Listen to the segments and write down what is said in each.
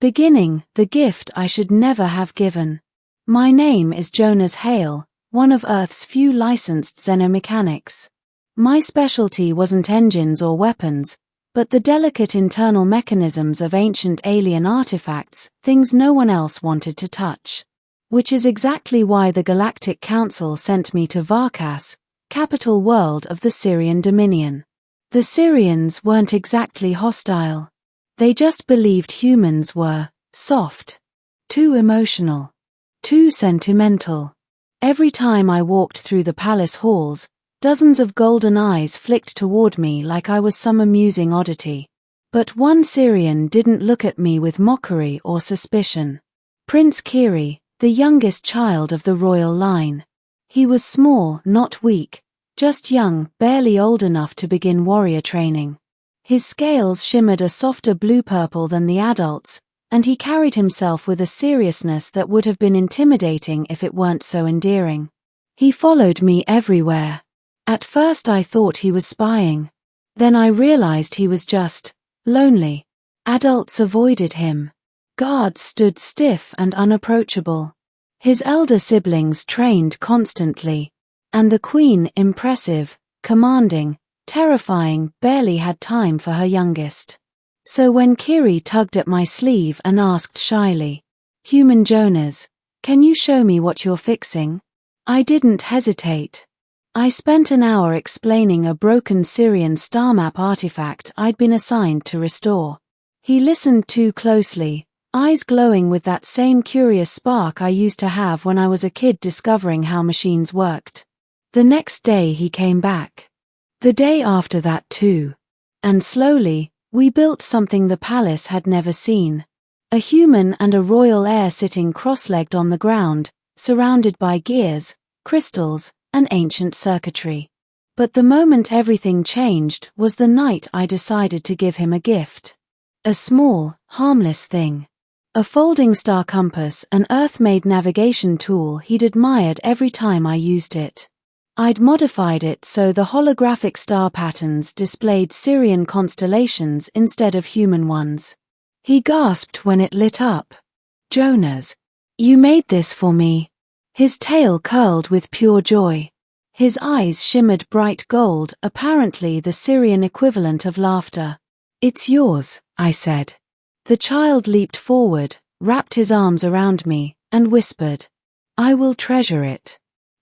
Beginning, the gift I should never have given. My name is Jonas Hale, one of Earth's few licensed xenomechanics. My specialty wasn't engines or weapons, but the delicate internal mechanisms of ancient alien artifacts, things no one else wanted to touch. Which is exactly why the Galactic Council sent me to Varkas, capital world of the Syrian Dominion. The Syrians weren't exactly hostile. They just believed humans were soft, too emotional, too sentimental. Every time I walked through the palace halls, dozens of golden eyes flicked toward me like I was some amusing oddity. But one Syrian didn't look at me with mockery or suspicion. Prince Kiri, the youngest child of the royal line. He was small, not weak, just young, barely old enough to begin warrior training. His scales shimmered a softer blue-purple than the adults, and he carried himself with a seriousness that would have been intimidating if it weren't so endearing. He followed me everywhere. At first I thought he was spying. Then I realized he was just lonely. Adults avoided him. Guards stood stiff and unapproachable. His elder siblings trained constantly. And the queen, impressive, commanding, terrifying, barely had time for her youngest. So when Kiri tugged at my sleeve and asked shyly, "Human Jonas, can you show me what you're fixing?" I didn't hesitate. I spent an hour explaining a broken Syrian star map artifact I'd been assigned to restore. He listened too closely, eyes glowing with that same curious spark I used to have when I was a kid discovering how machines worked. The next day he came back. The day after that too. And slowly, we built something the palace had never seen. A human and a royal heir sitting cross-legged on the ground, surrounded by gears, crystals, and ancient circuitry. But the moment everything changed was the night I decided to give him a gift. A small, harmless thing. A folding star compass, an Earth-made navigation tool he'd admired every time I used it. I'd modified it so the holographic star patterns displayed Syrian constellations instead of human ones. He gasped when it lit up. "Jonas, you made this for me." His tail curled with pure joy. His eyes shimmered bright gold, apparently the Syrian equivalent of laughter. "It's yours," I said. The child leaped forward, wrapped his arms around me, and whispered, "I will treasure it."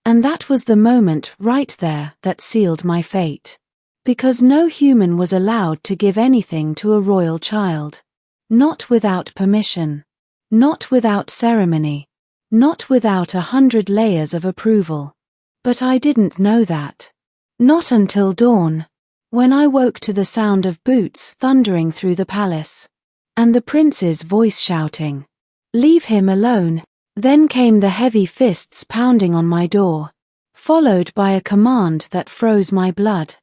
And that was the moment right there that sealed my fate. Because no human was allowed to give anything to a royal child. Not without permission. Not without ceremony. Not without 100 layers of approval. But I didn't know that. Not until dawn. When I woke to the sound of boots thundering through the palace. And the prince's voice shouting, "Leave him alone." Then came the heavy fists pounding on my door, followed by a command that froze my blood.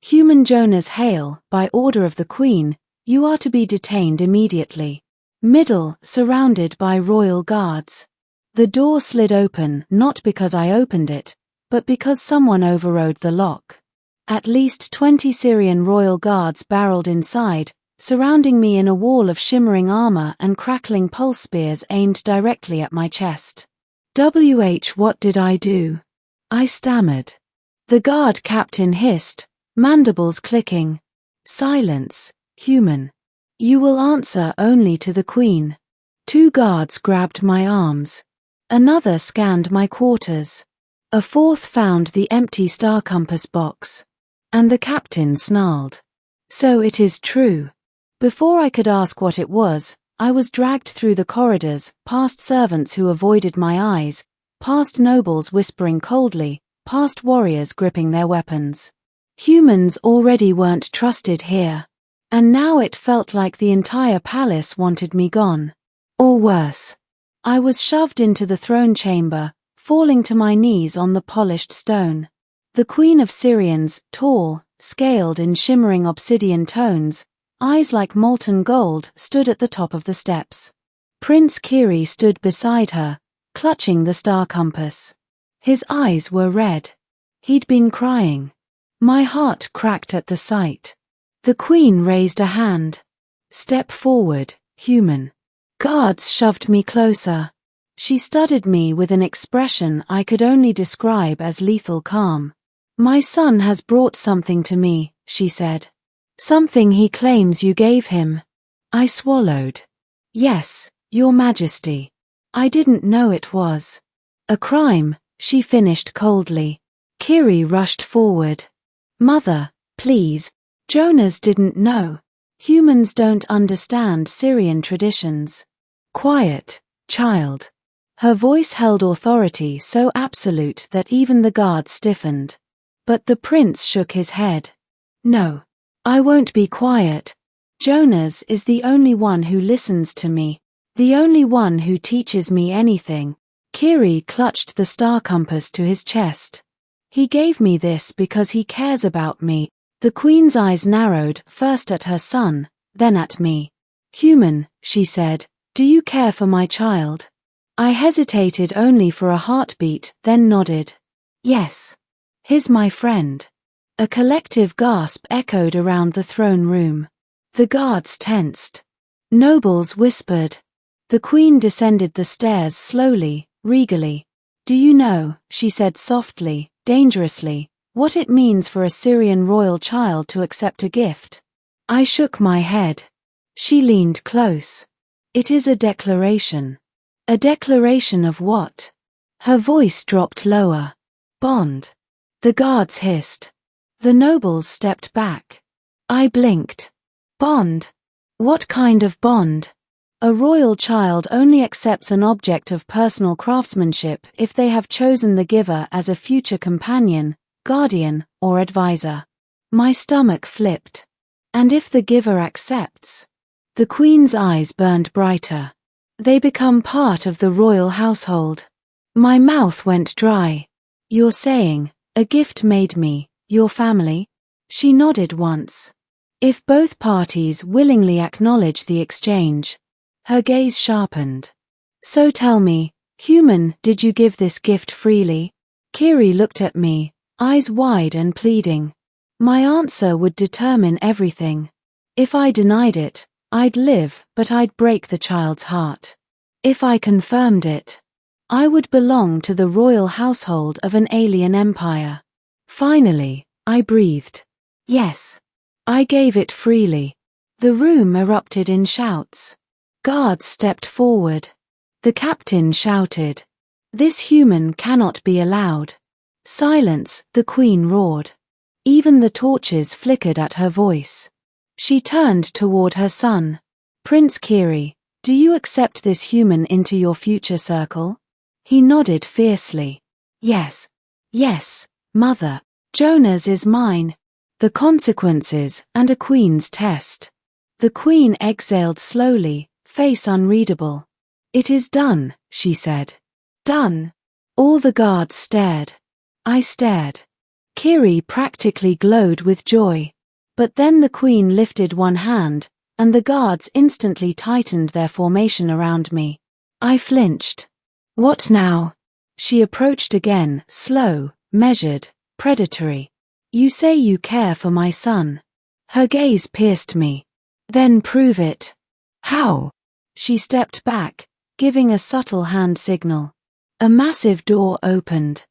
"Human Jonas Hale, by order of the Queen, you are to be detained immediately." Middle, surrounded by royal guards. The door slid open not because I opened it, but because someone overrode the lock. At least 20 Syrian royal guards barreled inside, surrounding me in a wall of shimmering armor and crackling pulse spears aimed directly at my chest. What did I do?" I stammered. The guard captain hissed, mandibles clicking. "Silence, human. You will answer only to the Queen." 2 guards grabbed my arms. Another scanned my quarters. A 4th found the empty star compass box. And the captain snarled, "So it is true." Before I could ask what it was, I was dragged through the corridors, past servants who avoided my eyes, past nobles whispering coldly, past warriors gripping their weapons. Humans already weren't trusted here. And now it felt like the entire palace wanted me gone. Or worse. I was shoved into the throne chamber, falling to my knees on the polished stone. The Queen of Syrians, tall, scaled in shimmering obsidian tones, eyes like molten gold, stood at the top of the steps. Prince Kiri stood beside her, clutching the star compass. His eyes were red. He'd been crying. My heart cracked at the sight. The Queen raised a hand. "Step forward, human." Guards shoved me closer. She studied me with an expression I could only describe as lethal calm. My son has brought something to me, she said. Something he claims you gave him. I swallowed. Yes, Your Majesty. I didn't know it was a crime, she finished coldly. Kiri rushed forward. Mother, please. Jonas didn't know. Humans don't understand Syrian traditions. Quiet, child. Her voice held authority so absolute that even the guard stiffened. But the prince shook his head. No. I won't be quiet. Jonas is the only one who listens to me, the only one who teaches me anything. Kiri clutched the star compass to his chest. He gave me this because he cares about me. The queen's eyes narrowed, first at her son, then at me. Human, she said, do you care for my child? I hesitated only for a heartbeat, then nodded. Yes. He's my friend. A collective gasp echoed around the throne room. The guards tensed. Nobles whispered. The queen descended the stairs slowly, regally. Do you know, she said softly, dangerously, what it means for a Syrian royal child to accept a gift? I shook my head. She leaned close. It is a declaration. A declaration of what? Her voice dropped lower. Bond. The guards hissed. The nobles stepped back. I blinked. Bond? What kind of bond? A royal child only accepts an object of personal craftsmanship if they have chosen the giver as a future companion, guardian, or advisor. My stomach flipped. And if the giver accepts? The queen's eyes burned brighter. They become part of the royal household. My mouth went dry. You're saying, a gift made me, your family? She nodded once. If both parties willingly acknowledge the exchange. Her gaze sharpened. So tell me, human, did you give this gift freely? Kiri looked at me, eyes wide and pleading. My answer would determine everything. If I denied it, I'd live, but I'd break the child's heart. If I confirmed it, I would belong to the royal household of an alien empire. Finally, I breathed. Yes. I gave it freely. The room erupted in shouts. Guards stepped forward. The captain shouted. This human cannot be allowed. Silence, the queen roared. Even the torches flickered at her voice. She turned toward her son. Prince Kiri, do you accept this human into your future circle? He nodded fiercely. Yes. Yes, mother. Jonas is mine. The consequences and a queen's test. The queen exhaled slowly, face unreadable. It is done, she said. Done. All the guards stared. I stared. Kiri practically glowed with joy. But then the queen lifted one hand, and the guards instantly tightened their formation around me. I flinched. What now? She approached again, slow, measured, predatory. You say you care for my son. Her gaze pierced me. Then prove it. How? She stepped back, giving a subtle hand signal. A massive door opened,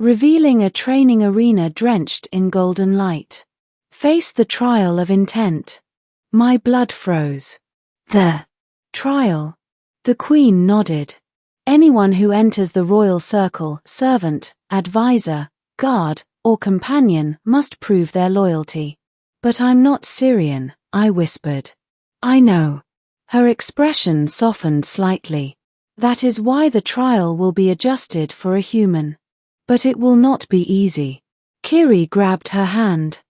revealing a training arena drenched in golden light. Face the trial of intent. My blood froze. The trial. The queen nodded. Anyone who enters the royal circle, servant, advisor, guard, or companion must prove their loyalty. But I'm not Syrian, I whispered. I know. Her expression softened slightly. That is why the trial will be adjusted for a human. But it will not be easy. Kiri grabbed her hand.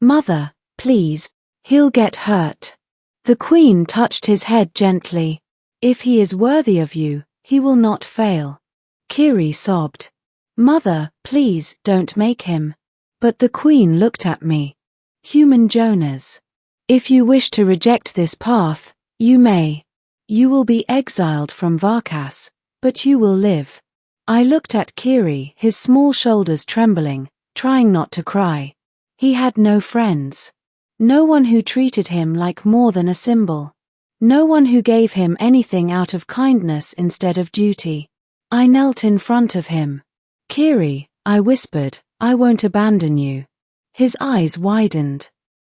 Mother, please, he'll get hurt. The queen touched his head gently. If he is worthy of you, he will not fail. Kiri sobbed. Mother, please, don't make him. But the queen looked at me. Human Jonas. If you wish to reject this path, you may. You will be exiled from Varkas, but you will live. I looked at Kiri, his small shoulders trembling, trying not to cry. He had no friends. No one who treated him like more than a symbol. No one who gave him anything out of kindness instead of duty. I knelt in front of him. "Kiri," I whispered, "I won't abandon you." His eyes widened.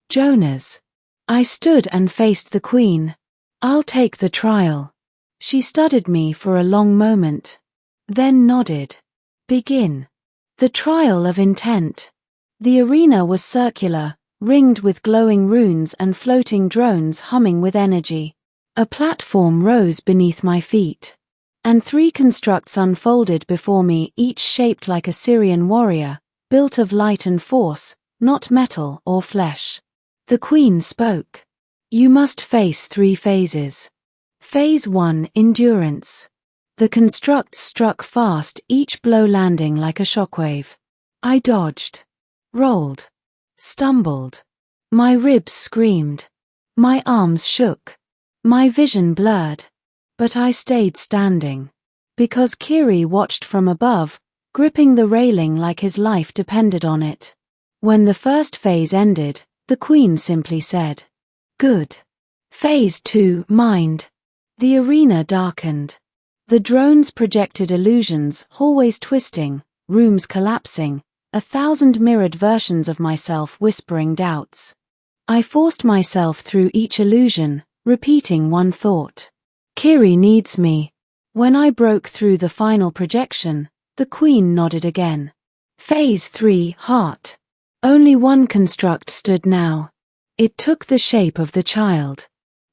"Jonas." I stood and faced the Queen. "I'll take the trial." She studied me for a long moment. Then nodded. "Begin." The trial of intent. The arena was circular, ringed with glowing runes and floating drones humming with energy. A platform rose beneath my feet. And 3 constructs unfolded before me, each shaped like a Syrian warrior, built of light and force, not metal or flesh. The Queen spoke. "You must face 3 phases. Phase 1, endurance." The constructs struck fast, each blow landing like a shockwave. I dodged, rolled, stumbled. My ribs screamed. My arms shook. My vision blurred. But I stayed standing. Because Kiri watched from above, gripping the railing like his life depended on it. When the first phase ended, the Queen simply said, "Good." Phase 2, mind. The arena darkened. The drones projected illusions, hallways twisting, rooms collapsing, 1,000 mirrored versions of myself whispering doubts. I forced myself through each illusion, repeating one thought. "Kiri needs me." When I broke through the final projection, the Queen nodded again. Phase 3, heart. Only one construct stood now. It took the shape of the child.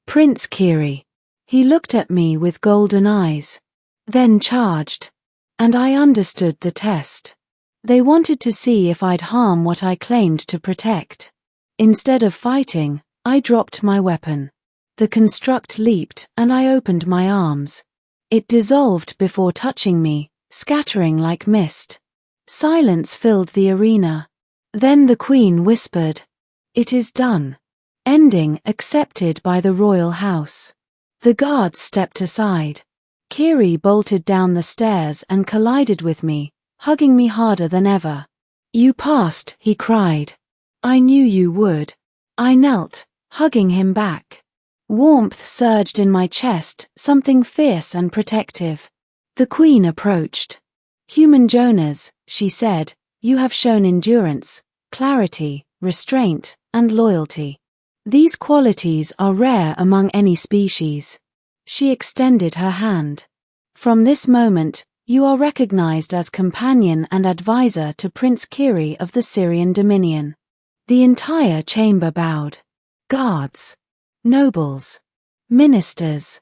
Prince Kiri. He looked at me with golden eyes. Then charged. And I understood the test. They wanted to see if I'd harm what I claimed to protect. Instead of fighting, I dropped my weapon. The construct leaped, and I opened my arms. It dissolved before touching me, scattering like mist. Silence filled the arena. Then the Queen whispered, "It is done." Ending accepted by the royal house. The guards stepped aside. Kiri bolted down the stairs and collided with me, hugging me harder than ever. "You passed," he cried. "I knew you would." I knelt, hugging him back. Warmth surged in my chest, something fierce and protective. The Queen approached. "Human Jonas," she said, "you have shown endurance, clarity, restraint, and loyalty. These qualities are rare among any species." She extended her hand. "From this moment, you are recognized as companion and advisor to Prince Kiri of the Syrian Dominion." The entire chamber bowed. Guards, nobles, ministers,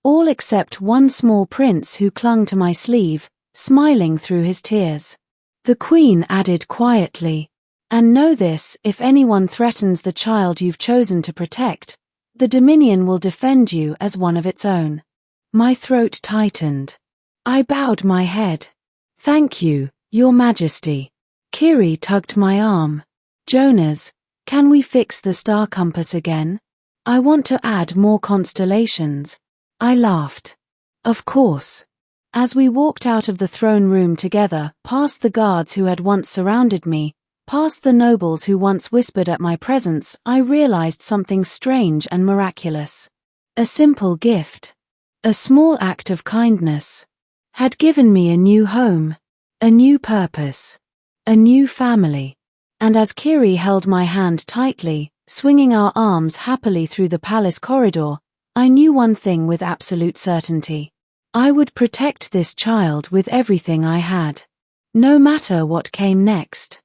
all except one small prince who clung to my sleeve, smiling through his tears. The Queen added quietly, "And know this, if anyone threatens the child you've chosen to protect, the Dominion will defend you as one of its own." My throat tightened. I bowed my head. "Thank you, Your Majesty." Kiri tugged my arm. "Jonas, can we fix the star compass again? I want to add more constellations." I laughed. "Of course." As we walked out of the throne room together, past the guards who had once surrounded me, past the nobles who once whispered at my presence, I realized something strange and miraculous. A simple gift, a small act of kindness, had given me a new home, a new purpose, a new family. And as Kiri held my hand tightly, swinging our arms happily through the palace corridor, I knew one thing with absolute certainty. I would protect this child with everything I had, no matter what came next.